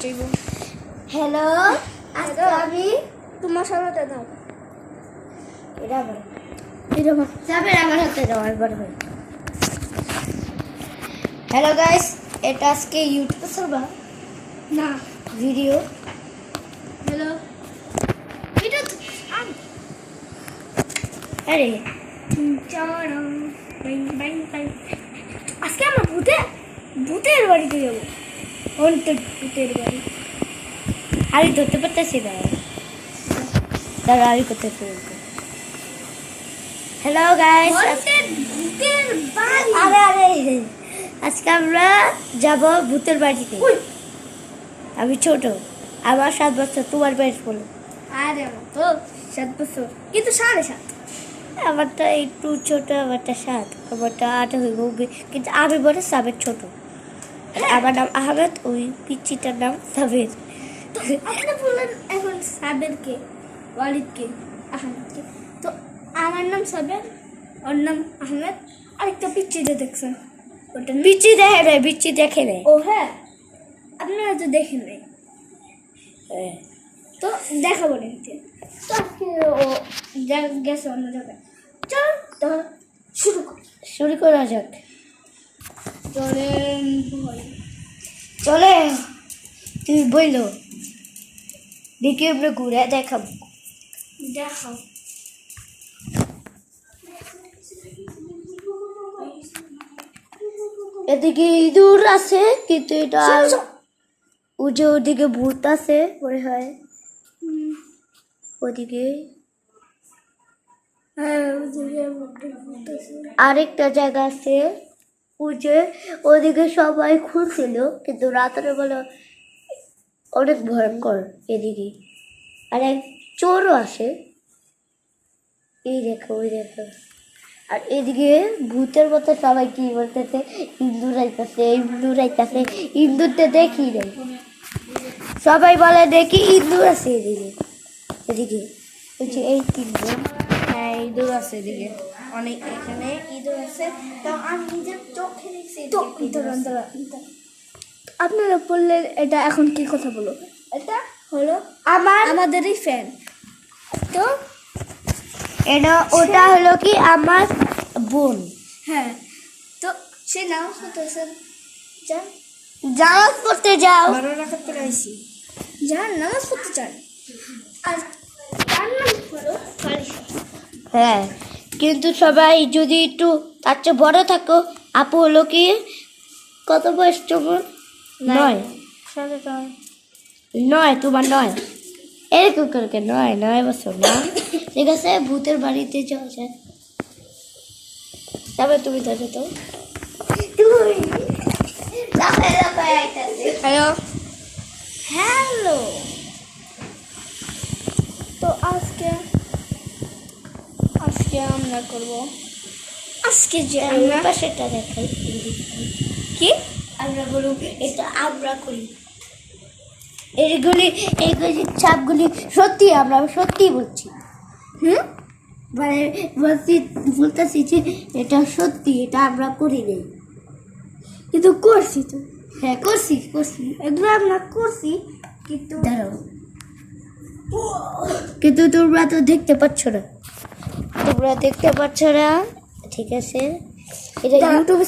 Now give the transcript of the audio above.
যাইব। হ্যালো, আজকে আমি তোমার সাথে দাও। এটা আমার যাবে আমার হাতে দাও একবার হয়ে। হ্যালো গাইস, এটা আজকে ইউটিউবে ছাড়বা না ভিডিও। হ্যালো, এটা তো আরে আজকে আমরা ভূতের বাড়িতে যাবো। অন্তের ভূতের বাড়ি। আমি ধরতে পারতেছি না, দাঁড়া আমি করতে হ্যালো গাইস, ভূতের বাড়ি। আরে আজকে আমরা যাব ভূতের বাড়িতে। আমি ছোট, আমার 7 বছর, তোমার বয়স বলো? আরে আমার তো 7 বছর, কিন্তু 7.5। আমারটা একটু ছোট, আমারটা 7, আমারটা 8 হইব, কিন্তু আমি বলে সাবের ছোট। আমার নাম আহমেদ, ওই পিচ্চিটার নাম সাবের। তো আপনি বললেন এখন সাবেরকে, ওয়ালিদকে, আহমেদকে। তো আমার নাম সাবের, ওর নাম আহমেদ। আরেকটা পিচ্চিতে দেখছেন, ওটা বিচ্ছি দেখে নেই। ও হ্যাঁ, আপনারা তো দেখেন নাই, তো দেখাবো নাকি। তো আজকে ও গেছে অন্য জায়গায়। চল তো শুরু করা যাক। চলেন চলে, তুমি বইলো দেখি আমরা ঘুরে দেখাবো। দেখাও। এদিকে ইঁদুর আছে, কিন্তু এটা ওদিকে ভূত আছে মনে হয়। ওদিকে হ্যাঁ, আরেকটা জায়গা আছে, ওদিকে সবাই খুঁজছিল, কিন্তু রাতের বেলা অনেক ভয়ঙ্কর। এদিকে আর এক চোরও আসে, এই দেখো ওই দেখো। আর এদিকে ভূতের মতো সবাই কি বলতেছে, ইন্দুর আইতাছে, ইন্দুরটা দেখি নাই, সবাই বলে দেখি ইন্দুর আছে এদিকে বলছি এই তিনজন। হ্যাঁ, ইঁদুর আছে এদিকে অনেক, এখানে ইঁদুর আছে। তো আমি নিজের চোখে দেখছি। তো আপনারা বললেন এটা এখন কি কথা বলো, এটা হলো আমাদেরই ফ্যান। তো ওটা হলো কি আমার বোন। হ্যাঁ, তো সে নামাজ পড়তেছেন, যান জামাজ পড়তে যাও। 12 রাকাত করে আইছি, যান নামাজ পড়তে চান। আর তার নাম হলো ফারিসা। হ্যাঁ, কিন্তু সবাই যদি একটু তার চেয়ে বড় থাকো। আপু হলো কি কত বয়স তোমার? 9 তোমার 9 এরকম করে 9 বছর না? ঠিক আছে, ভূতের বাড়িতে যাওয়া যায়। তবে তুমি ধরো তো। হ্যালো হ্যালো, তো আজকে আমরা করব, আজকে যে আমরা পাশেরটা দেখাই কি আমরা বলুন, এটা আমরা করি। এইগুলি ছাপগুলি সত্যি, আমরা সত্যি বলছি। মানে বলতেছি যে এটা সত্যি, এটা আমরা করি নাই, কিন্তু করছি তো। হ্যাঁ করছি এগুলো আমরা করছি, কিন্তু দাঁড়াও, কিন্তু তোমরা তো দেখতে পাচ্ছ না, ঠিক আছে। এটা ইউটিউবে